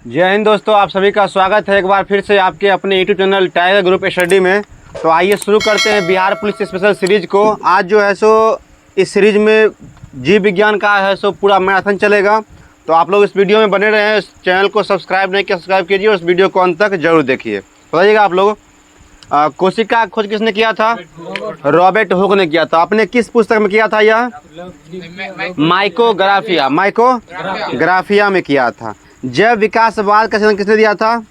जय हिंद दोस्तों, आप सभी का स्वागत है एक बार फिर से आपके अपने YouTube channel tiger group study में। तो आइए शुरू करते हैं बिहार पुलिस स्पेशल सीरीज को। आज जो है सो इस सीरीज में जीव विज्ञान का है सो पूरा मैराथन चलेगा। तो आप लोग इस वीडियो में बने रहें, इस चैनल को सब्सक्राइब नहीं किया सब्सक्राइब कीजिए और इस वीडियो को अंत तक जरूर देखिए। बताइएगा आप लोग, कोशिका खोज किसने किया था? रॉबर्ट हुक ने किया था। आपने किस पुस्तक में किया था? यह माइकोग्राफिया में किया था। जैव विकासवाद का संशोधन किसने दिया था?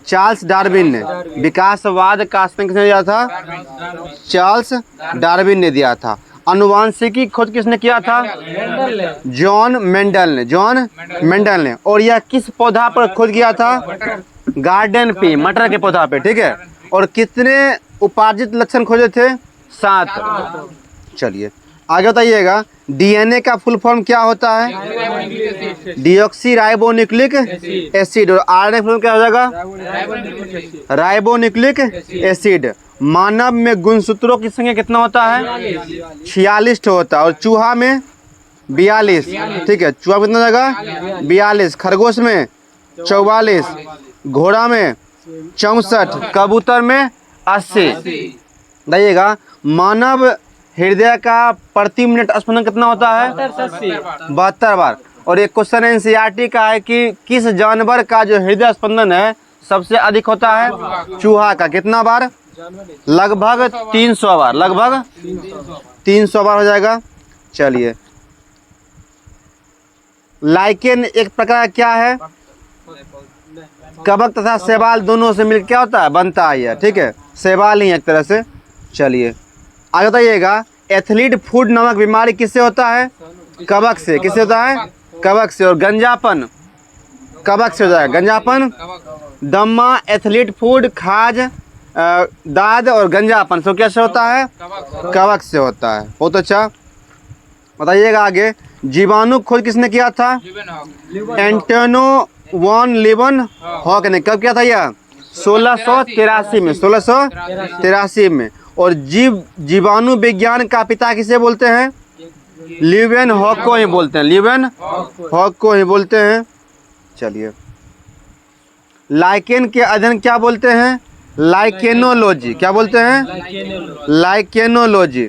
चार्ल्स डार्विन ने। विकासवाद का संशोधन किसने दिया था? चार्ल्स डार्विन ने दिया था। अनुवांशिकी खोज किसने किया था? जॉन मेंडल ने। और यह किस पौधा पर खोज किया था? गार्डन पे, मटर के पौधा पे, ठीक है। और कितने उपार्जित लक्षण खोजे थे? 7। चलिए आगे बताइएगा, डीएनए का फुल फॉर्म क्या होता है? Deoxy ribonucleic acid. और आरएनए फुल क्या हो जाएगा? Ribonucleic acid. मानव में गुणसूत्रों की संख्या कितना होता है? 46 होता है। और चूहा में 42, ठीक है। चूहा कितना हो जाएगा? 42। खरगोश में 44, घोड़ा में 64, कबूतर में 80। बताइएगा, मानव हृदय का प्रति मिनट स्पंदन कितना होता है? 72 बार। और एक क्वेश्चन एनसीईआरटी का है कि किस जानवर का जो हृदय स्पंदन है सबसे अधिक होता है? चूहा का। कितना बार? लगभग 300 बार। लगभग 300 बार हो जाएगा। चलिए, लाइकेन एक प्रकार क्या है? कवक तथा शैवाल दोनों से मिलकर क्या होता है? बनता है, ठीक है। शैवाल ही एक तरह से। चलिए आगे बताइएगा, एथलीट फूड नामक बीमारी किससे होता है? कवक से। किससे होता है? कवक से। और गंजापन कवक से हो जाएगा। गंजापन, दम्मा, एथलीट फूड, खाज, दाद और गंजापन सब कैसे होता है? कवक से होता है। बहुत अच्छा। बताइएगा आगे, जीवाणु खोज किसने किया था? एंटोनो वॉन लीवनहॉक ने। कब किया था यह? 1683 में। 1683 में। और जीवाणु विज्ञान का पिता किसे बोलते हैं? लीवेनहॉक को ही बोलते हैं। लीवेनहॉक को ही बोलते हैं। चलिए, लाइकेन के अध्ययन क्या बोलते हैं? लाइकेनोलॉजी। क्या बोलते हैं? लाइकेनोलॉजी।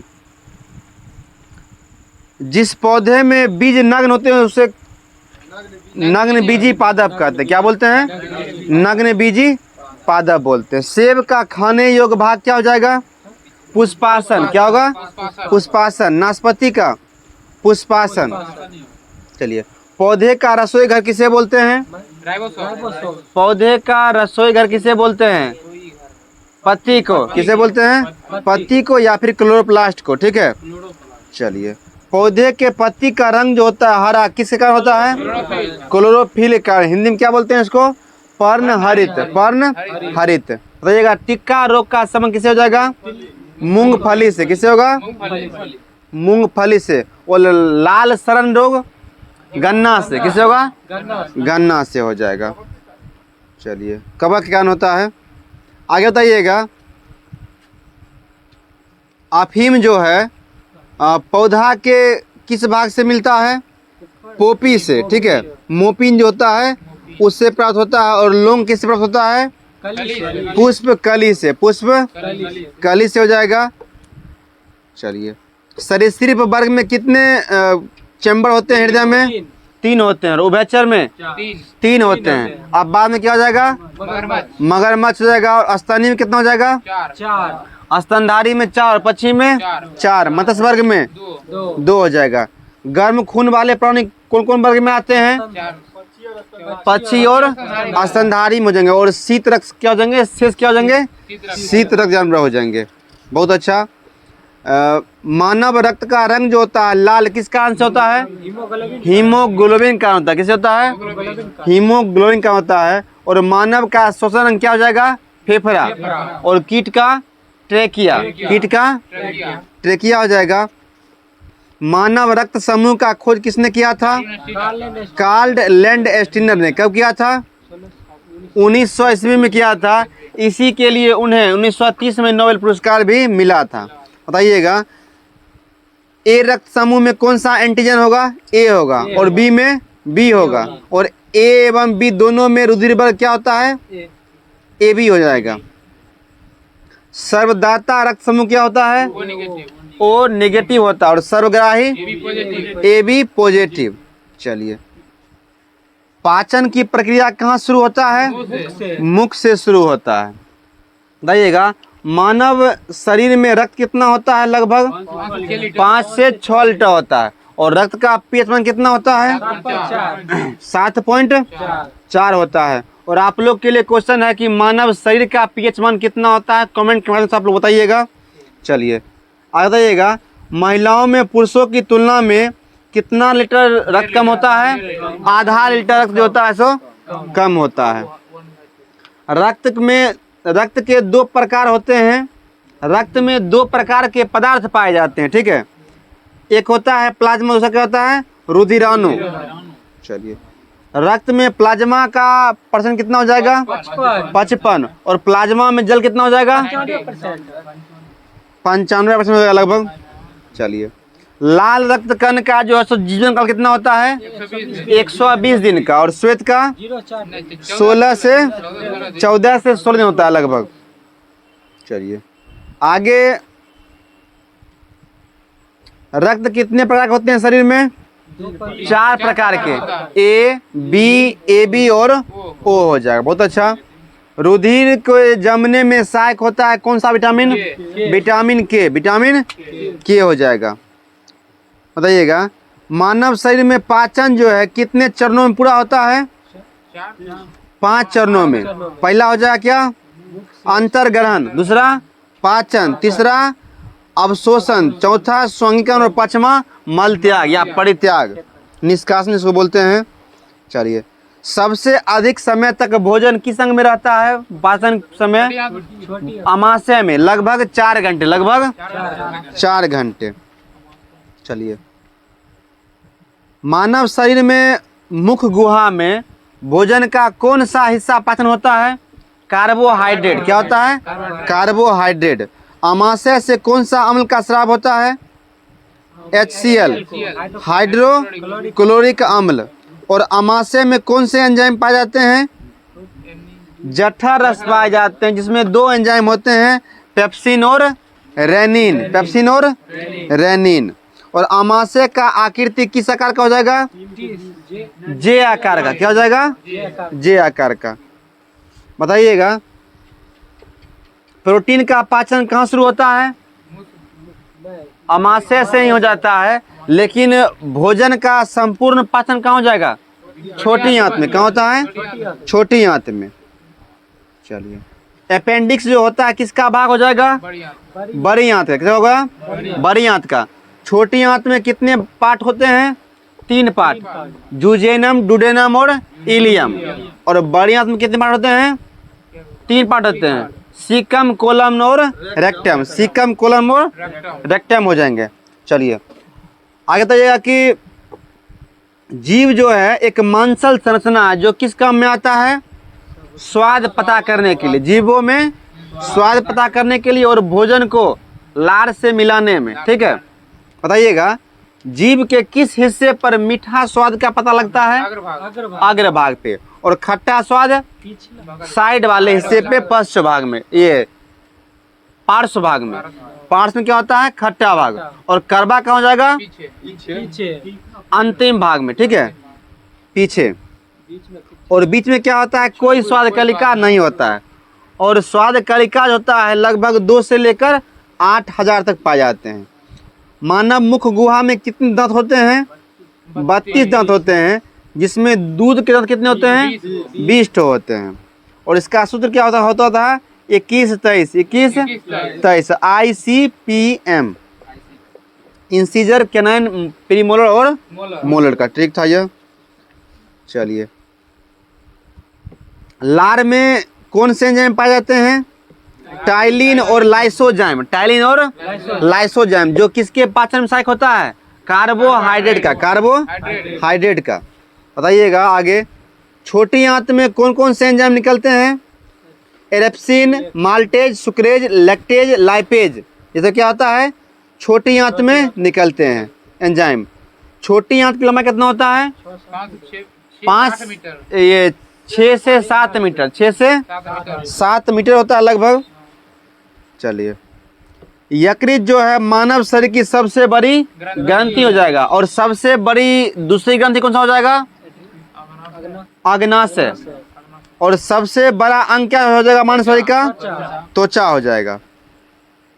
जिस पौधे में बीज नग्न होते हैं उसे नग्न बीजी पादप कहते हैं। क्या बोलते हैं? नग्न बीजी पादप बोलते हैं। सेब का खाने योग्य भाग क्या हो जाएगा? पुष्पासन। क्या होगा? पुष्पासन। नाशपाती का पुष्पासन। चलिए, पौधे का रसोई घर किसे बोलते हैं? पौधे का रसोई घर किसे बोलते हैं? पत्ती को। किसे बोलते हैं? पत्ती को या फिर क्लोरोप्लास्ट को, ठीक है। चलिए, पौधे के पत्ती का रंग जो होता है हरा किसके कारण होता है? क्लोरोफिल के कारण। हिंदी में क्या बोलते हैं इसको? पर्णहरित। पर्णहरित। बताइएगा, टिक्का रोग का संबंध किसे हो जाएगा? मूंगफली से। किसे होगा? मूंगफली से। और लाल सड़न रोग गन्ना से। किसे होगा? गन्ना से हो जाएगा। चलिए, कवक के कारण होता है। आगे बताइएगा, अफीम जो है पौधा के किस भाग से मिलता है? पोपी से, ठीक है। मोपिन जो होता है उससे प्राप्त होता है। और लौंग किससे प्राप्त होता है? पुष्प कली से। पुष्प कली से हो जाएगा। चलिए, सरीसृप वर्ग में कितने चैम्बर होते हैं हृदय में? 3 होते हैं। और उभयचर में 3 होते हैं। अब बाद में क्या हो जाएगा? मगरमच्छ हो जाएगा। और स्तनी में कितना हो जाएगा? 4। स्तनधारी में 4 और पक्षी में 4। मत्स्य वर्ग में 2 हो जाएगा। गर्म खून वाले प्राणी कौन कौन वर्ग में आते हैं? पक्षी और स्तनधारी में हो जाएंगे। और शीत रक्त क्या हो जाएंगे? शेष क्या हो जाएंगे? शीत रक्त जानवर हो जाएंगे। बहुत अच्छा। मानव रक्त का रंग जो होता है लाल किस कारण से होता है? हीमोग्लोबिन का होता है। किसे होता है? हीमोग्लोबिन का होता है। और मानव का श्वसन अंग क्या हो जाएगा? फेफड़ा। और कीट का? ट्रेकिया। कीट का? ट्रेकिया हो जाएगा। मानव रक्त समूह का खोज किसने किया था? कार्ल लैंडस्टीनर ने। कब किया था? 1900 ईस्वी में किया था। इसी के लिए उन्हें 1930 में नोबेल पुरस्कार भी मिला था। बताइएगा, ए रक्त समूह में कौन सा एंटीजन होगा? ए होगा। और बी में बी होगा। और ए एवं बी दोनों में रुधिर बल क्या होता है? ए बी हो जाएगा। सर्वदाता रक्त समूह क्या होता है? ओ नेगेटिव होता है। और सर्वग्राही ए बी पॉजिटिव। चलिए, पाचन की प्रक्रिया कहाँ शुरू होता है? मुख से शुरू होता है। बताइएगा, मानव शरीर में रक्त कितना होता है? लगभग 5 से 6 लीटर होता है। और रक्त का पीएच मान कितना होता है? 7.4 होता है। और आप लोग के लिए क्वेश्चन है कि मानव शरीर का पीएच मान कितना होता है? कमेंट के माध्यम से आप लोग बताइएगा। चलिए आगे बताइएगा, महिलाओं में पुरुषों की तुलना में कितना लीटर रक्त कम होता है? आधा लीटर रक्त जो होता है सो कम होता है। रक्त के 2 प्रकार होते हैं। रक्त में 2 प्रकार के पदार्थ पाए जाते हैं, ठीक है। एक होता है प्लाज्मा, दूसरा क्या होता है? रुधिराणु। चलिए, रक्त में प्लाज्मा का परसेंट कितना हो जाएगा? 55। और प्लाज्मा में जल कितना हो जाएगा? 95% हो जाएगा लगभग। चलिए, लाल रक्त कण का जो है सो जीवन काल कितना होता है? 120 दिन का। और श्वेत का 14 से 16 दिन होता है लगभग। चलिए आगे, रक्त कितने प्रकार के होते हैं शरीर में? 4 प्रकार के, ए बी और ओ हो जाएगा। बहुत अच्छा। रुधिर को जमने में सहायक होता है कौन सा विटामिन? विटामिन के। विटामिन के हो जाएगा। बताइएगा, मानव शरीर में पाचन जो है कितने चरणों में पूरा होता है? 5 चरणों में। पहला हो जाएगा क्या? अंतर्ग्रहण। दूसरा पाचन। तीसरा अवशोषण। चौथा स्वांगिकरण। और 5वां मल त्याग या परित्याग, निष्कासन इसको बोलते हैं। चलिए, सबसे अधिक समय तक भोजन किस अंग में रहता है? पाचन समय अमाशय में लगभग 4 घंटे। लगभग 4 घंटे। चलिए, मानव शरीर में मुख गुहा में भोजन का कौन सा हिस्सा पाचन होता है? कार्बोहाइड्रेट। क्या होता है? कार्बोहाइड्रेट। अमाशय से कौन सा अम्ल का स्राव होता है? HCl, हाइड्रोक्लोरिक अम्ल। और अमाशय में कौन से एंजाइम पाए जाते हैं? जठर रस पाए जाते हैं, जिसमें 2 एंजाइम होते हैं, पेप्सिन और रेनिन। पेप्सिन और रेनिन। और अमाशय का आकृति किस आकार का हो जाएगा? जे आकार का। क्या हो जाएगा? जे आकार का। बताइएगा, प्रोटीन का पाचन कहाँ शुरू होता है? अमाशय से ही हो जाता है। लेकिन भोजन का संपूर्ण पाचन कहाँ हो जाएगा? छोटी आंत में। कहाँ होता है? छोटी आंत में। चलिए, अपेंडिक्स जो होता है किसका भाग हो जाएगा? बड़ी आंत का। क्या होगा? बड़ी आंत का। छोटी आंत में कितने पार्ट होते हैं? 3 पार्ट, जुजेनम, डुडेनम और इलियम। और बड़ी आंत में कितने पार्ट होते हैं? 3 पार्ट होते हैं, सीकम, कोलम और रेक्टम। सीकम, कोलम और रेक्टम हो जाएंगे। चलिए आगे बताइएगा कि जीव जो है एक मांसल संरचना है जो किस काम में आता है? स्वाद पता करने के लिए। जीवों में स्वाद पता करने के लिए और भोजन को लार से मिलाने में, ठीक है। बताइएगा, जीभ के किस हिस्से पर मीठा स्वाद का पता लगता है? अग्रभाग पे। और खट्टा स्वाद साइड वाले हिस्से पे, पश्च भाग में, ये पार्श्व भाग में। पार्श्व में क्या होता है? खट्टा भाग। और करवा कहाँ हो जाएगा? पीछे, अंतिम भाग में, ठीक है, पीछे। और बीच में क्या होता है? कोई स्वाद कलिका नहीं होता है। और स्वाद कलिका जो होता है लगभग 2 से लेकर 8000 तक पाए जाते हैं। मानव मुख गुहा में कितने दांत होते हैं? 32 दांत होते हैं, जिसमें दूध के दांत कितने होते हैं? 20 होते हैं। और इसका सूत्र क्या होता था? 21-23 ICPM, इंसीजर, कैनाइन, प्रीमोलर और मोलर का ट्रिक था ये। चलिए, लार में कौन से एंजाइम पाए जाते हैं? टाइलिन और लाइसोजाइम। टाइलिन और लाइसोजाइम, जो किसके पाचन में सहायक होता है? कार्बोहाइड्रेट का। कार्बोहाइड्रेट का। बताइएगा आगे, छोटी आंत में कौन कौन से एंजाइम निकलते हैं? एरेप्सिन, माल्टेज, सुक्रेज, लैक्टेज, लाइपेज। ये तो क्या होता है? छोटी आंत में निकलते हैं एंजाइम। छोटी आंत की लंबाई कितना होता है? 5 मीटर। ये 6 से 7 मीटर, 6 से 7 मीटर होता है लगभग। चलिए, यकृत जो है मानव शरीर की सबसे बड़ी ग्रंथि हो जाएगा, और सबसे बड़ी दूसरी ग्रंथि कौन सा हो जाएगा? अग्नाशय। और सबसे बड़ा अंग क्या हो जाएगा मानव शरीर का? त्वचा हो जाएगा।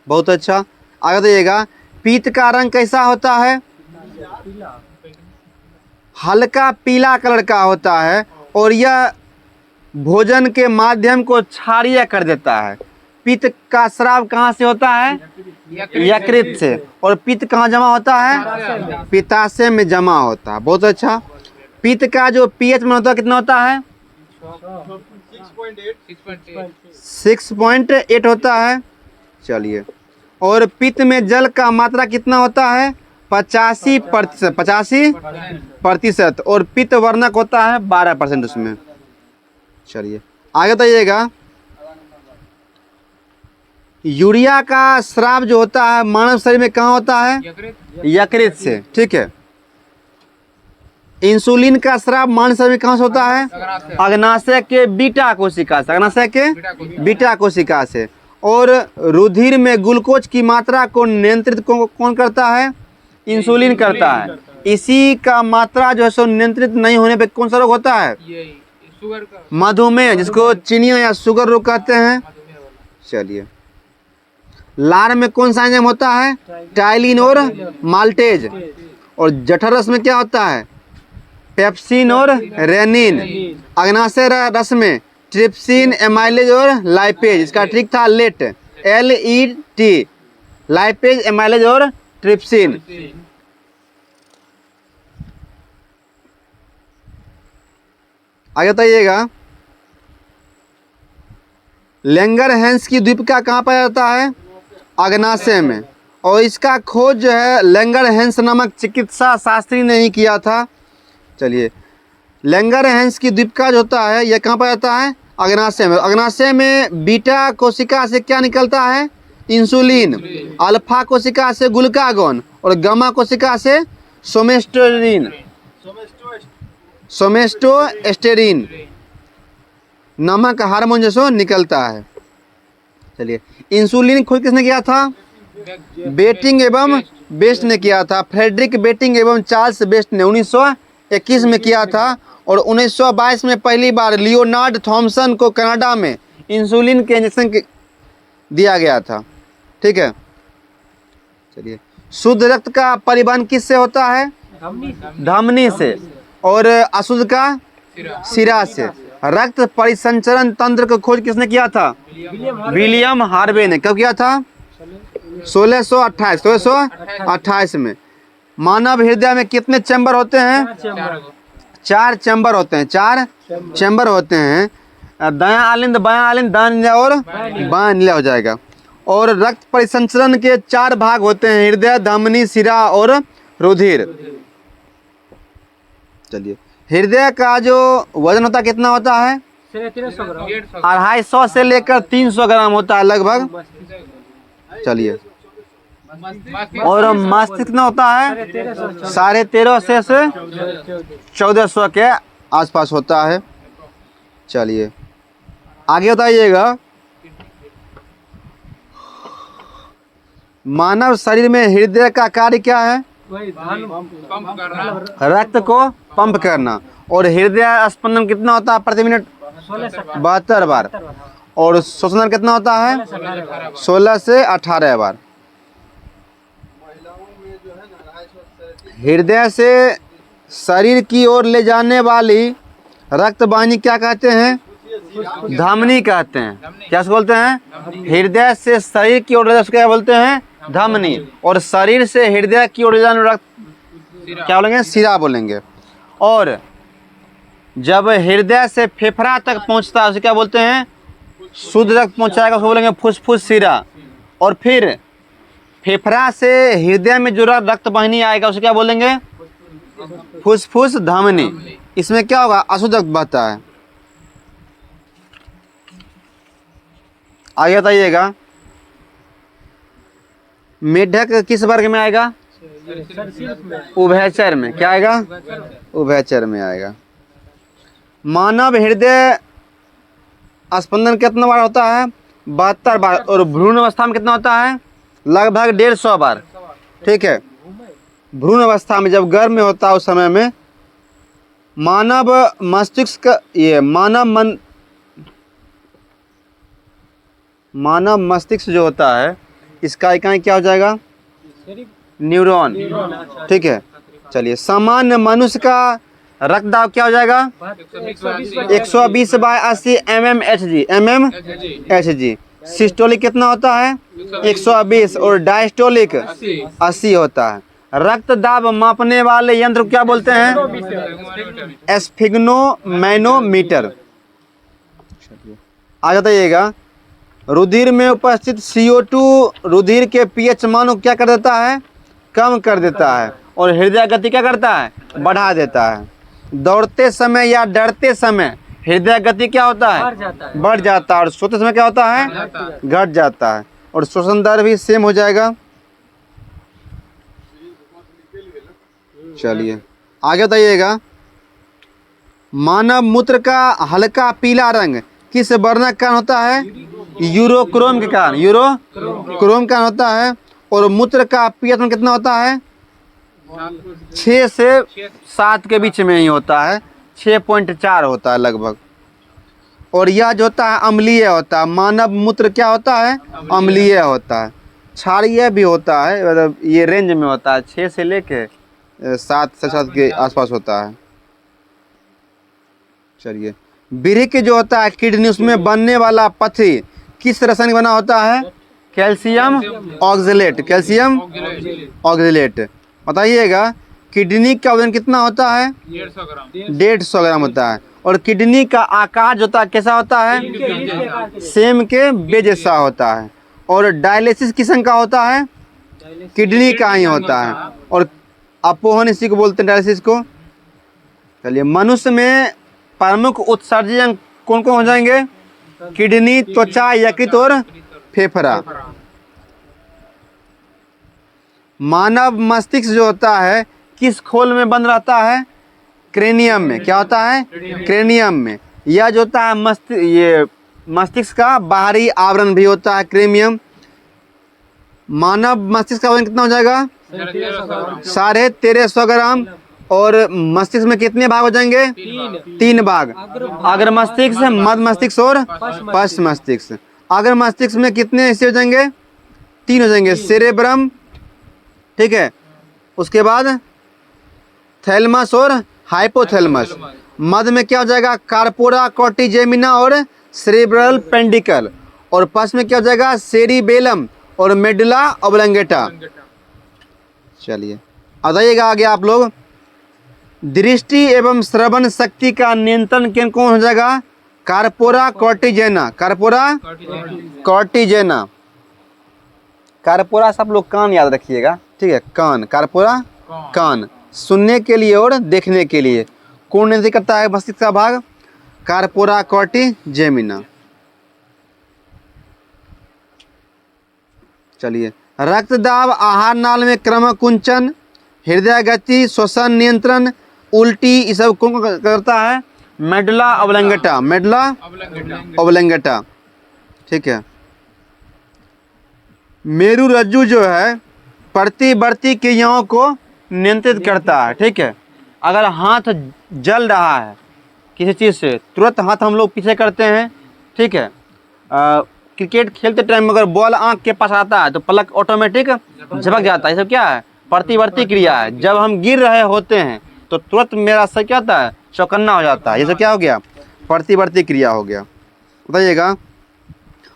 बहुत अच्छा। आगे देखिएगा, पीत का रंग कैसा होता है? हल्का पीला कलर का होता है, और यह भोजन के माध्यम को क्षारीय कर देता है। पित्त का स्राव कहाँ से होता है? यकृत से। और पित्त कहाँ जमा होता है? पित्ताशय में जमा होता है। बहुत अच्छा। पित्त का जो पीएच में होता है कितना होता है? 6.8 होता है। चलिए, और पित्त में जल का मात्रा कितना होता है? 85%। 85%। और पित्त वर्णक होता है 12% उसमें। चलिए, आगे बताइएगा, यूरिया का स्राव जो होता है मानव शरीर में कहाँ होता है? यकृत से। ठीक है। इंसुलिन का स्राव मानव शरीर में कहाँ से होता है? अग्नाशय के बीटा कोशिका से। अग्नाशय के बीटा कोशिका से। और रुधिर में ग्लूकोज की मात्रा को नियंत्रित कौन करता है? इंसुलिन करता है। इसी का मात्रा जो है सो नियंत्रित नहीं होने पे कौन सा रोग होता है? मधुमेह, जिसको चीनी या शुगर रोग कहते हैं। चलिए, लार में कौन सा एंजाइम होता है? टाइलिन और माल्टेज। और जठर रस में क्या होता है? पेप्सिन और रेनिन। अग्नाशय रस में ट्रिप्सिन, एमाइलेज और लाइपेज। इसका ट्रिक था लेट, LET, लाइपेज, एमाइलेज और ट्रिप्सिन। आगे बताइएगा, लैंगरहैंस की द्वीपिका कहाँ पाया जाता है? अग्नाशय में। और इसका खोज जो है लैंगरहैंस नामक चिकित्सा शास्त्री ने ही किया था। चलिए, लैंगरहैंस की द्वीपिका जो होता है यह कहाँ पाया जाता है? अग्नाशय में। अग्नाशय में बीटा कोशिका से क्या निकलता है? इंसुलिन। अल्फा कोशिका से ग्लूकागॉन, और गामा कोशिका से सोमेस्टोस्टेरिन नामक हार्मोन जो निकलता है। चलिए, इंसुलिन खोज किसने किया था? बेटिंग एवं बेस्ट ने किया था। फ्रेडरिक बेटिंग एवं चार्ल्स बेस्ट ने 1921 में किया था। और 1922 में पहली बार लियोनार्ड थॉमसन को कनाडा में इंसुलिन के इंजेक्शन दिया गया था। ठीक है। चलिए, शुद्ध रक्त का परिवहन किससे होता है? धमनी से। और अशुद्ध का? शिरा से। रक्त परिसंचरण तंत्र की खोज किसने किया था? विलियम हार्वे ने। कब किया था? 1628 में। मानव हृदय में कितने चैम्बर होते हैं? 4 चैम्बर होते हैं। 4 चैम्बर होते हैं। दायां आलिंद, बायां आलिंद, दायां नीला और बायां नीला हो जाएगा। और रक्त परिसंचरण के 4 भाग होते हैं: हृदय, धमनी, शिरा और रुधिर। चलिए, हृदय का जो वजन होता है कितना होता है? 250 से लेकर 300 ग्राम होता है लगभग। चलिए, और मस्तिष्क कितना होता है? 1350 से 1400 के आसपास होता है। चलिए, आगे बताइएगा, मानव शरीर में हृदय का कार्य क्या है? रक्त को पंप करना। और हृदय स्पंदन कितना होता है प्रति मिनट? 72 बार। और श्वसन कितना होता है? 16 से 18 बार। हृदय से शरीर की ओर ले जाने वाली रक्त वाहिनी क्या कहते हैं? धमनी कहते हैं। क्या बोलते हैं? हृदय से शरीर की ओर क्या बोलते हैं? धमनी। और शरीर से हृदय की ओर ले जाने रक्त क्या बोलेंगे? शिरा बोलेंगे। और जब हृदय से फेफड़ा तक पहुंचता है उसे क्या बोलते हैं? शुद्ध रक्त पहुंचाएगा उसको बोलेंगे फुसफुस शिरा। और फिर फेफड़ा से हृदय में जो रक्त वाहिनी आएगा उसे क्या बोलेंगे? फुसफुस धमनी। इसमें क्या होगा? अशुद्ध रक्त बहता है। आगे बताइएगा, मेढक किस वर्ग में आएगा? उभयचर में क्या आएगा? उभयचर में आएगा। मानव हृदय स्पंदन कितना बार होता है? 72 बार। और भ्रूण अवस्था में कितना होता है? लगभग 150 बार। ठीक है, भ्रूण अवस्था में जब गर्भ में होता है उस समय में मानव मस्तिष्क मानव मस्तिष्क जो होता है इसका इकाई क्या हो जाएगा? न्यूरॉन। ठीक है, चलिए सामान्य मनुष्य का रक्त दाब क्या हो जाएगा? 120/80 mmHg। सिस्टोलिक कितना होता है? 120 और डायस्टोलिक 80 होता है। रक्त दाब मापने वाले यंत्र को क्या बोलते हैं? स्फिग्नोमैनोमीटर। आ जाइएगा, रुधिर में उपस्थित CO2 रुधिर के pH मान को क्या कर देता है? कम कर देता है। और हृदय गति क्या करता है? बढ़ा देता है। दौड़ते समय या डरते समय हृदय गति क्या होता है? बढ़ जाता है। और सोते समय क्या होता है? घट जाता है। और श्वसन दर भी सेम हो जाएगा। चलिए आगे बताइएगा, मानव मूत्र का हल्का पीला रंग किस वर्णक कारण होता है? यूरोक्रोम के कारण। यूरोक्रोम कारण होता है। और मूत्र का pH कितना होता है? 6 से 7 के बीच में ही होता है। 6.4 होता है लगभग। और यह जो होता है अम्लीय होता है। मानव मूत्र क्या होता है? अम्लीय होता है। क्षारीय भी होता है, मतलब ये रेंज में होता है, 6 से लेके 7 से 7 के आसपास होता है। चलिए, वृक्क जो होता है किडनी, उसमें बनने वाला पथरी किस रसायन बना होता है? Calcium oxalate. Calcium oxalate. बताइएगा, किडनी का वजन कितना होता है? 150 ग्राम होता है। और किडनी का आकार जो होता है कैसा होता है? सेम के बे जैसा होता है। और डायलिसिस किस का होता है? किडनी का ही होता है। और अपोहन इसी को बोलते हैं, डायलिसिस को। चलिए, मनुष्य में प्रमुख उत्सर्जन कौन कौन हो जाएंगे? किडनी, त्वचा, यकृत और फेफड़ा। मानव मस्तिष्क जो होता है किस खोल में बंद रहता है? क्रेनियम में। क्या होता है? क्रेनियम में। यह जो होता है मस्तिष्क का बाहरी आवरण भी होता है, क्रेनियम। मानव मस्तिष्क का वजन कितना हो जाएगा? 1350 ग्राम। और मस्तिष्क में कितने भाग हो जाएंगे? 3 भाग। अग्र मस्तिष्क, मध्य मस्तिष्क और पश्च मस्तिष्क। अग्र मस्तिष्क में कितने हिस्से हो जाएंगे? 3 हो जाएंगे। सेरेब्रम, ठीक है, उसके बाद थैलमस और हाइपोथैलमस। मध्य में क्या हो जाएगा? कार्पोरा, कॉर्टिजेमिना और सेरेब्रल पेंडिकल। और पश्च में क्या हो जाएगा? सेरिबेलम और मेडुला ऑब्लंगेटा। चलिए बताइएगा आगे आप लोग, दृष्टि एवं श्रवण शक्ति का नियंत्रण केंद्र कौन हो जाएगा? कार्पोरा कॉर्टिजेना। कार्पोरा कॉर्टिजेना। कार्पोरा सब लोग कान याद रखिएगा, ठीक है, कान। कार्पोरा कान, सुनने के लिए और देखने के लिए। कौन नियंत्रित करता है मस्तिष्क का भाग? कार्पोरा कॉर्टिजेमिना। चलिए, रक्तदाब, आहार नाल में क्रमकुंचन, हृदय गति, श्वसन नियंत्रण, उल्टी, ये सब कौन करता है? Medulla oblongata. मेडुला ऑब्लंगेटा, ठीक है। मेरु रज्जु जो है प्रतिवर्ती क्रियाओं को नियंत्रित करता है, ठीक है। अगर हाथ जल रहा है किसी चीज़ से, तुरंत हाथ हम लोग पीछे करते हैं, ठीक है। क्रिकेट खेलते टाइम अगर बॉल आंख के पास आता है तो पलक ऑटोमेटिक झपक जाता है। ये सब क्या है? प्रतिवर्ती क्रिया है। जब हम गिर रहे होते हैं तो तुरंत मेरा सर क्या होता है? चौकन्ना हो जाता है। ये सब क्या हो गया? प्रतिवर्ती क्रिया हो गया। बताइएगा,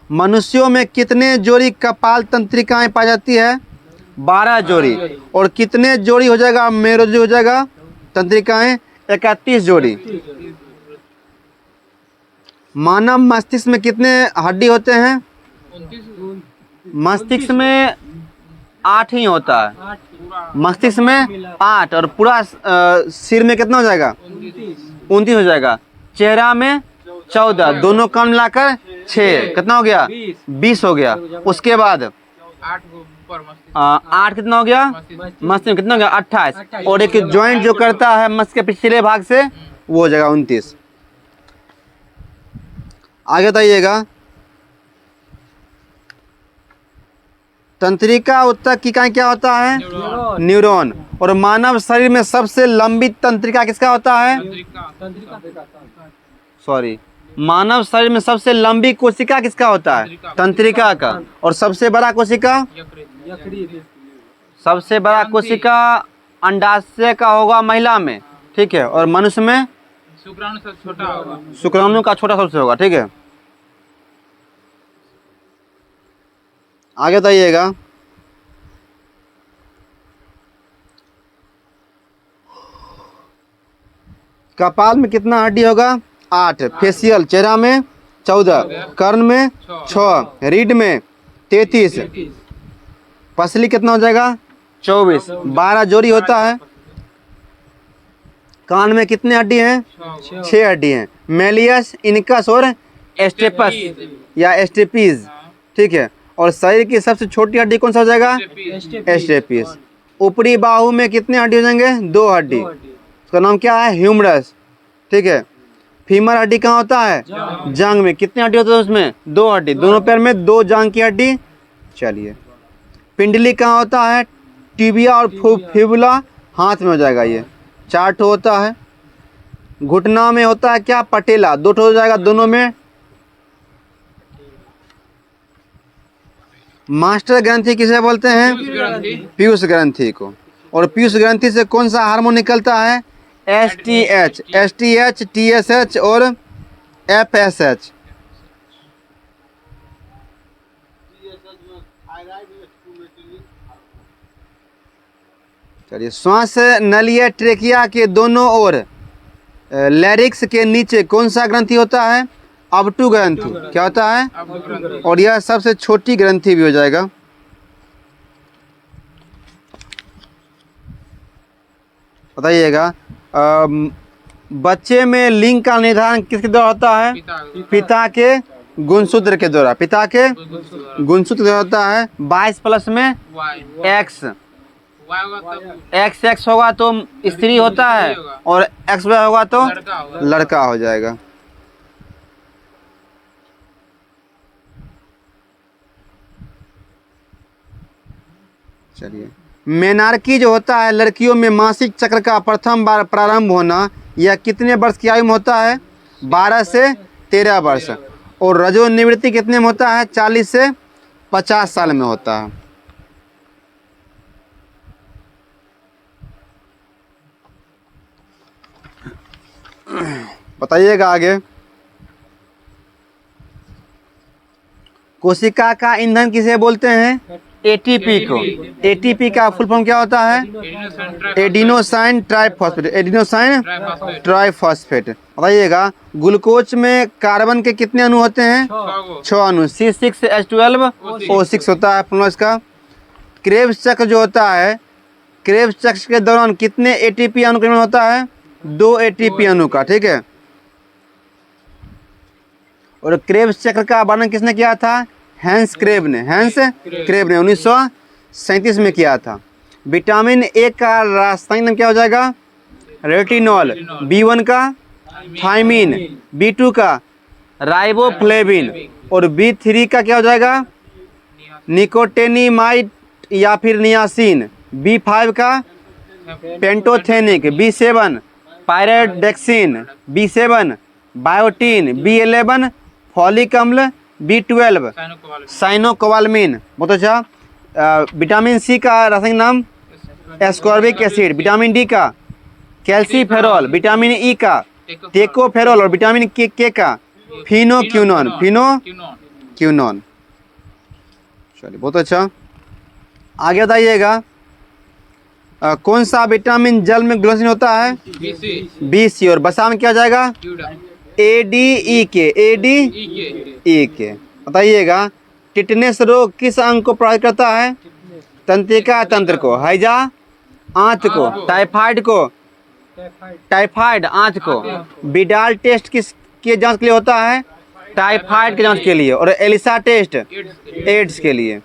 मनुष्यों में कितने जोड़ी कपाल तंत्रिकाएं पाई जाती है? 12 जोड़ी। और कितने जोड़ी हो जाएगा? मेरुरज्जु हो जाएगा तंत्रिकाएं 31 जोड़ी। मानव मस्तिष्क में कितने हड्डी होते हैं? मस्तिष्क में 8 ही होता है। मस्तिष्क में 8 और पूरा सिर में कितना हो जाएगा? 29 हो जाएगा। चेहरा में 14, दोनों कान मिलाकर 6, कितना हो गया? 20 हो गया। उसके बाद ऊपर मस्तिष्क 8 कितना हो गया, मस्तिष्क मस्तिष्क में कितना हो गया 28, और एक ज्वाइंट जो करता है मस्तिष्क के पिछले भाग से वो हो जाएगा 29। आगे बताइएगा, तंत्रिका उत्तक की इकाई क्या होता है, न्यूरॉन न्यूरॉन। और मानव शरीर में सबसे लंबी तंत्रिका किसका होता है, तंत्रिका सॉरी, मानव शरीर में सबसे लंबी कोशिका किसका होता है, तंत्रिका का। और सबसे बड़ा कोशिका, यकृत सबसे बड़ा कोशिका अंडाशय का होगा महिला में, ठीक है, और मनुष्य में शुक्राणु सबसे छोटा होगा। शुक्राणु का छोटा सबसे होगा, ठीक है। आगे बताइएगा, कपाल में कितना हड्डी होगा, 8, फेशियल चेहरा में 14, कर्ण में 6, रीढ़ में 33, पसली कितना हो जाएगा 24, 12 जोड़ी होता है। कान में कितने हड्डी हैं, 6 हड्डी हैं, मेलियस, इनकस और एस्टेपस या एस्टेपीज, ठीक है। और शरीर की सबसे छोटी हड्डी कौन सा हो जाएगा, एस्टेपीज। ऊपरी बाहु में कितने हड्डी हो जाएंगे, 2 हड्डी, उसका नाम क्या है, ह्यूमरस, ठीक है। फीमर हड्डी कहाँ होता है, जांग में, कितनी हड्डी होती है उसमें, 2 हड्डी, दोनों पैर में 2 जांग की हड्डी। चलिए, पिंडली कहाँ होता है, टिबिया और फिबुला हाथ में हो जाएगा, ये 4 ठो होता है। घुटना में होता है क्या, पटेला, 2 ठो हो जाएगा दोनों में। मास्टर ग्रंथि किसे बोलते हैं, पीयूष ग्रंथि को। और पीयूष ग्रंथि से कौन सा हार्मोन निकलता है, STH, STH, TSH और FSH। चलिए, श्वास नलिया ट्रेकिया के दोनों ओर लैरिक्स के नीचे कौन सा ग्रंथि होता है, अबटू ग्रंथि, क्या होता है, और यह सबसे छोटी ग्रंथि भी हो जाएगा। बताइएगा, बच्चे में लिंग का निर्धारण किसके द्वारा होता है, पिता के गुणसूत्र के द्वारा, पिता के गुणसूत्र द्वारा होता है। 22 प्लस में X, XX होगा तो स्त्री होता है, और XY होगा तो लड़का हो जाएगा। चलिए, मेनार्की जो होता है लड़कियों में मासिक चक्र का प्रथम बार प्रारंभ होना, यह कितने वर्ष की आयु में होता है, 12 से 13 वर्ष। और रजो निवृत्ति कितने में होता है, 40 से 50 साल में होता है। बताइएगा आगे, कोशिका का ईंधन किसे बोलते हैं, ATP को। ATP का फुल फॉर्म क्या होता है, एडिनोसाइन ट्राइफॉस्फेट, एडिनोसाइन ट्राइफॉस्फेट। बताइएगा, ग्लूकोज में कार्बन के कितने अणु होते हैं, 6 अणु, C6H12O6 होता है फॉर्मूला इसका। क्रेब्स चक्र जो होता है, क्रेब्स चक्र के दौरान कितने ATP अणु का निर्माण होता है, 2 ATP अणु का, ठीक है। और क्रेब्स चक्र का वर्णन किसने किया था, हैंस क्रेब ने, हैंस क्रेब ने 1937 में किया था। विटामिन ए का रासायनिक नाम क्या हो जाएगा, रेटिनॉल। B1 का थायमीन, B2 का राइबोफ्लेविन, और B3 का क्या हो जाएगा, निकोटेनिमाइड या फिर नियासिन। B5 का pantothenic, B7 पायरोडेक्सिन, B7 biotin, B11 folic अम्ल, B12 साइनोकोबाल्मिन। बहुत अच्छा। विटामिन सी का रासायनिक नाम एस्कॉर्बिक एसिड। विटामिन डी का कैल्सीफेरॉल। विटामिन ई का टेकोफेरॉल, और विटामिन के का फिनोक्यूनॉन, फिनोक्यूनॉन। चलिए, बहुत अच्छा। आगे बताइएगा, कौन सा विटामिन जल में ग्लोसिन होता है, BC। और बसा में क्या हो जाएगा, ADE के। बताइएगा, टिटनेस रोग किस अंग को प्रभावित करता है, तंत्रिका तंत्र को। हैजा आंत को। टाइफाइड को, टाइफाइड आंत को। बिडाल टेस्ट किस के जांच के लिए होता है, टाइफाइड के जांच के लिए। और एलिसा टेस्ट एड्स के लिए।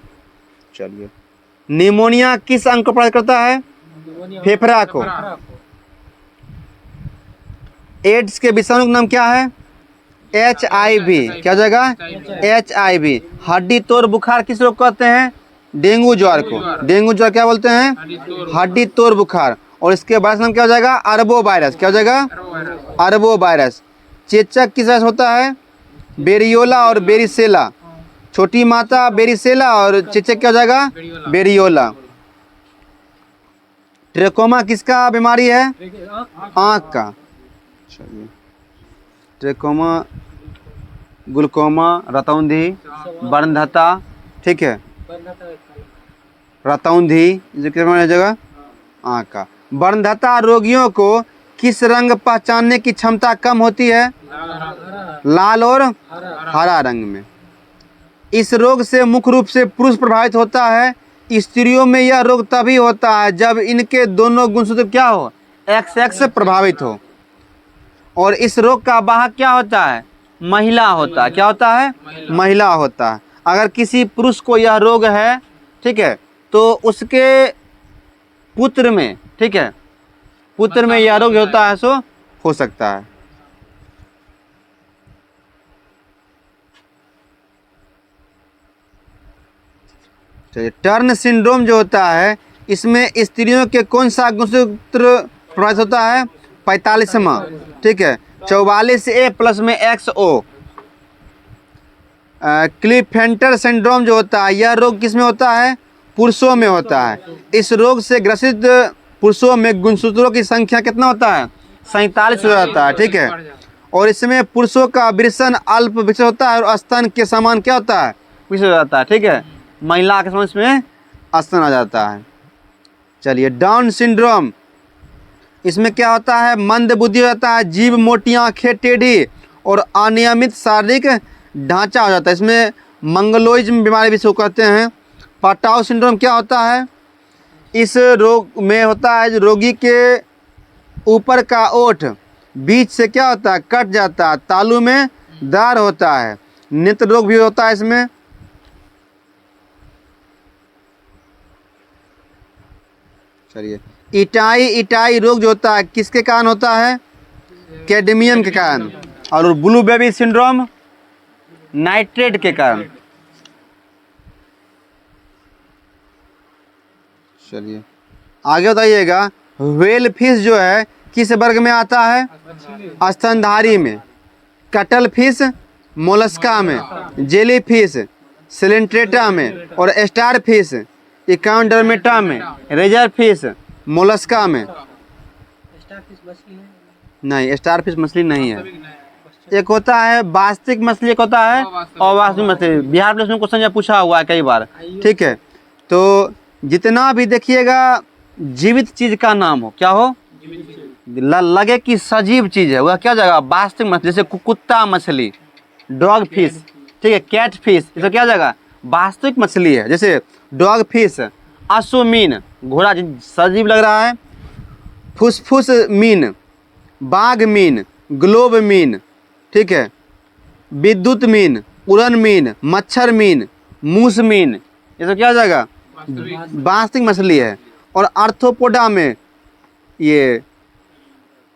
चलिए, निमोनिया किस अंग को प्रभावित करता है? फेफड़ा को। एड्स के विषाणु का नाम क्या है? HIV। क्या हो जाएगा? HIV। हड्डी तोड़ बुखार किस रोग को कहते हैं? डेंगू ज्वर को। डेंगू ज्वर क्या बोलते हैं? हड्डी तोड़ बुखार। और इसके वायरस नाम क्या हो जाएगा? अरबो वायरस। क्या हो जाएगा? अरबो वायरस। चेचक किस वायरस होता है? बेरियोला और बेरिसेला। छोटी माता बेरिसेला और चेचक क्या हो जाएगा? बेरियोला। ट्रेकोमा किसका बीमारी है? आँख का। चलिए, ट्रेकोमा, ग्लूकोमा, रतौंधी, बर्नधता, ठीक है, रतौंधी जो किस जगह? आँख का। बर्नधता रोगियों को किस रंग पहचानने की क्षमता कम होती है? लाल और हरा रंग में। इस रोग से मुख्य रूप से पुरुष प्रभावित होता है। स्त्रियों में यह रोग तभी होता है जब इनके दोनों गुणसूत्र क्या हो? XX प्रभावित हो। और इस रोग का वाहक क्या होता है? महिला होता है। क्या होता है? महिला होता है। अगर किसी पुरुष को यह रोग है, ठीक है, तो उसके पुत्र में, ठीक है, पुत्र में यह रोग होता है सो हो सकता है। चलिए, टर्न सिंड्रोम जो होता है इसमें स्त्रियों के कौन सा गुणसूत्र प्रभावित होता है? 45वां, ठीक है, 44A प्लस में XO। क्लिफेंटर सिंड्रोम जो होता है यह रोग किस में होता है? पुरुषों में होता है। इस रोग से ग्रसित पुरुषों में गुणसूत्रों की संख्या कितना होता है? 47 हो जाता है, ठीक है। और इसमें पुरुषों का वृषण अल्प विकसित होता है और स्तन के समान क्या होता है? विकसित हो जाता है, ठीक है। महिला के समान इसमें स्तन आ जाता है। चलिए, डाउन सिंड्रोम, इसमें क्या होता है? मंद बुद्धि होता है, जीभ मोटी, आंखें टेढ़ी और अनियमित शारीरिक ढांचा हो जाता है। इसमें मंगलोइज्म बीमारी भी इसको कहते हैं। पटाव सिंड्रोम क्या होता है? इस रोग में होता है रोगी के ऊपर का ओठ बीच से क्या होता है? कट जाता है, तालू में दरार होता है। नेत्र रोग भी होता है इसमें। चलिए, इटाई रोग जो होता है किसके कारण होता है? कैडमियम के कारण। और ब्लू बेबी सिंड्रोम नाइट्रेट के कारण। चलिए, आगे बताइएगा, व्हेल फिश जो है किस वर्ग में आता है? स्तनधारी में। कटल फिश मोलस्का में, जेली फिश सिलेंट्रेटा में और स्टार फिश इकाउंडर्मेटा में, रेजर फिश मोलस्का में। नहीं, स्टार फिश मछली नहीं है। एक होता है वास्तविक मछली, एक होता है अवास्तविक मछली। बिहार पुलिस में क्वेश्चन पूछा हुआ है कई बार, ठीक है। तो जितना भी देखिएगा जीवित चीज का नाम हो, क्या हो, लगे कि सजीव चीज है, वह क्या जगह? वास्तविक मछली। जैसे कुत्ता मछली, डॉग फिश, ठीक है, कैट फिश, ये सब क्या जगह? वास्तविक मछली है। जैसे डॉग फिश, अश्वमीन घोड़ा सजीव लग रहा है, फुसफुस मीन, बाघ मीन, ग्लोब मीन, ठीक है, विद्युत मीन, उड़न मीन, मच्छर मीन, मूस मीन, ये सब क्या जगह? वास्तविक मछली है। और आर्थ्रोपोडा में ये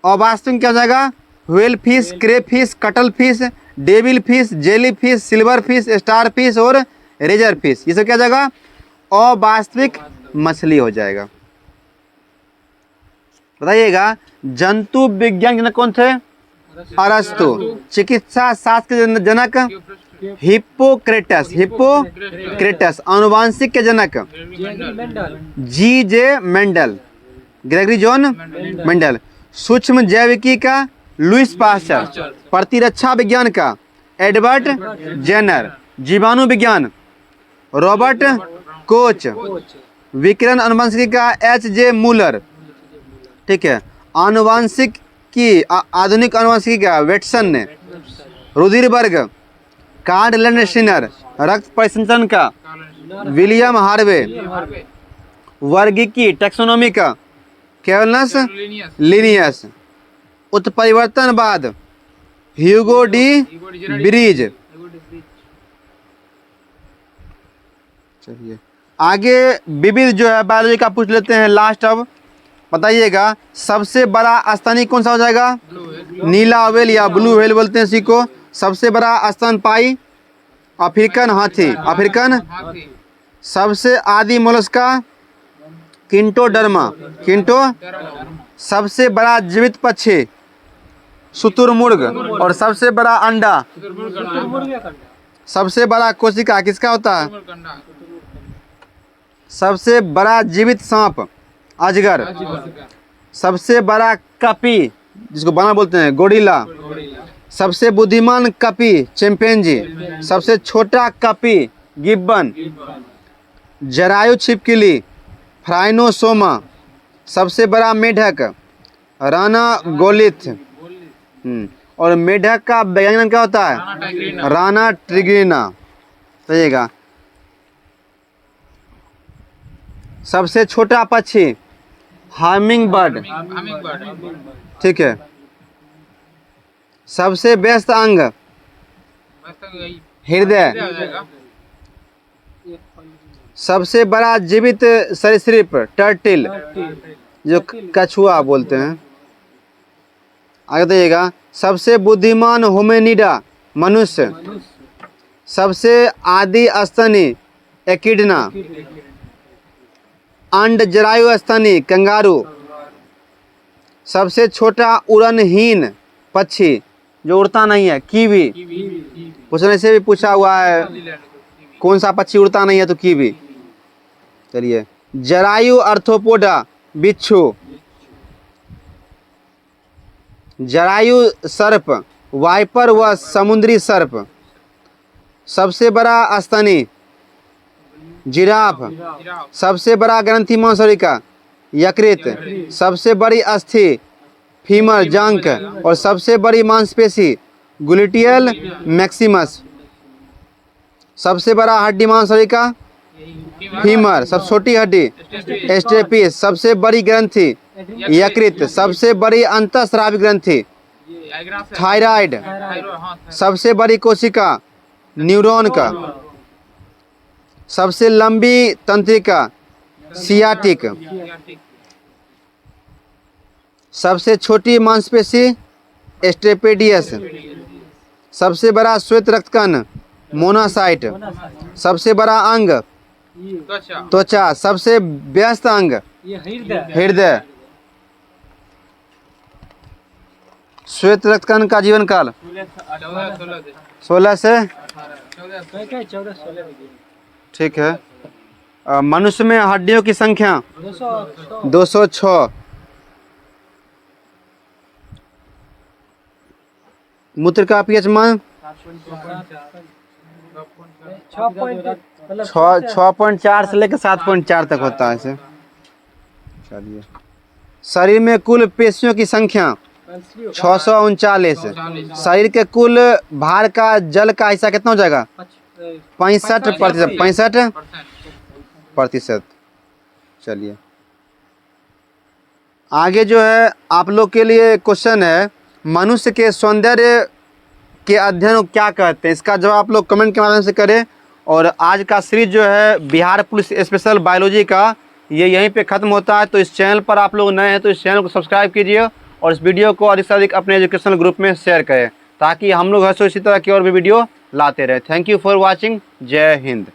अवास्तविक क्या जगह? Whale fish, crayfish, cuttlefish, devilfish, jellyfish, silverfish, starfish और रेजर फिश, ये सब क्या जगह? अवास्तविक मछली हो जाएगा। बताइएगा, जंतु विज्ञान जनक कौन थे? अरस्तु। चिकित्सा शास्त्र के जनक हिप्पोक्रेटस। हिप्पोक्रेटस। आनुवांशिक के जनक G.J. Mendel, Gregory John Mendel. सूक्ष्म जैविकी का लुईस पास्चर। प्रतिरक्षा विज्ञान का एडवर्ड जेनर। जीवाणु विज्ञान रॉबर्ट कोच। विकिरण अनुवांशिकी का H.J. मूलर, ठीक है। आनुवांशिक की आधुनिक आनुवांशिकी का वेटसन ने। रुदिरबर्ग, कार्ल लैंडस्टीनर। रक्त परिसंचरण का विलियम हार्वे। वर्गीकी टैक्सोनॉमी का कैवलस लिनियस। उत्परिवर्तनवाद ह्यूगो डी ब्रीज। चलिए, आगे विविध जो है बायोलॉजी का पूछ लेते हैं लास्ट। अब बताइएगा सबसे बड़ा स्तनी कौन सा हो जाएगा? नीला व्हेल या ब्लू व्हेल बोलते हैं इसी को। सबसे बड़ा स्तनपाई अफ्रीकन हाथी, अफ्रीकन। हाथी। सबसे आदि मोलस्का किंटोडर्मा, किंटो। सबसे बड़ा जीवित पक्षी शुतुरमुर्ग। और सबसे बड़ा अंडा, शुतुरमुर्ग या कंडा? सबसे बड़ा कोशिका किसका होता है? कंडा। सबसे बड़ा जीवित सांप अजगर। सबसे बड़ा कपी जिसको बानर बोलते हैं गोरिल्ला। सबसे बुद्धिमान कपी चिंपैंजी। सबसे छोटा कपी गिब्बन। जरायु छिपकली फ्राइनोसोमा। सबसे बड़ा मेढक राना गोलिथ। और मेढक का वैज्ञानिक नाम क्या होता है? राना ट्रिग्रिना। सहीगा। सबसे छोटा पक्षी हार्मिंग बर्ड। ठीक है। सबसे व्यस्त अंग हृदय। सबसे बड़ा जीवित सरीसृप टर्टिल जो कछुआ बोलते हैं। आगे बताइएगा सबसे बुद्धिमान होमिनिडा मनुष्य। सबसे आदि स्तनी एकिडना। अंड जरायु स्तनी कंगारू। सबसे छोटा उड़नहीन पक्षी जो उड़ता नहीं है कीवी। पूछने से भी पूछा हुआ है कौन सा पक्षी उड़ता नहीं है तो कीवी। चलिए जरायु आर्थ्रोपोडा बिच्छू। जरायु सर्प वाइपर व समुद्री सर्प। सबसे बड़ा स्तनी जिराफ। सबसे बड़ा ग्रंथि मांसलिका यकृत। सबसे बड़ी अस्थि फीमर जंक। और सबसे बड़ी मांसपेशी ग्लूटियल मैक्सिमस। सबसे बड़ा हड्डी मांसलिका फीमर। सबसे छोटी हड्डी स्टेपिस। सबसे बड़ी ग्रंथि यकृत। सबसे बड़ी अंतःस्रावी ग्रंथि थायराइड। सबसे बड़ी कोशिका न्यूरॉन का। सबसे लंबी तंत्रिका सियाटिक। सबसे छोटी मांसपेशी स्टेपेडियस। सबसे बड़ा श्वेत रक्तकण मोनोसाइट। सबसे बड़ा अंग त्वचा। सबसे व्यस्त अंग हृदय। श्वेत रक्तकण का जीवन काल 16 से। ठीक है। मनुष्य में हड्डियों की संख्या 206। मूत्र का पीएच मान 6.4 से लेकर 7.4 तक होता है इसे। चलिए शरीर में कुल पेशियों की संख्या 639। शरीर के कुल भार का जल का हिस्सा कितना हो जाएगा? 65%। 65%। चलिए आगे जो है आप लोग के लिए क्वेश्चन है मनुष्य के सौंदर्य के अध्ययन को क्या कहते हैं? इसका जवाब आप लोग कमेंट के माध्यम से करें। और आज का सीरीज जो है बिहार पुलिस स्पेशल बायोलॉजी का ये यहीं पे ख़त्म होता है। तो इस चैनल पर आप लोग नए हैं तो इस चैनल को सब्सक्राइब कीजिए और इस वीडियो को अधिक से अधिक अपने एजुकेशनल ग्रुप में शेयर करें ताकि हम लोग हर इसी तरह की और भी वीडियो लाते रहे। Thank you for watching. जय हिंद।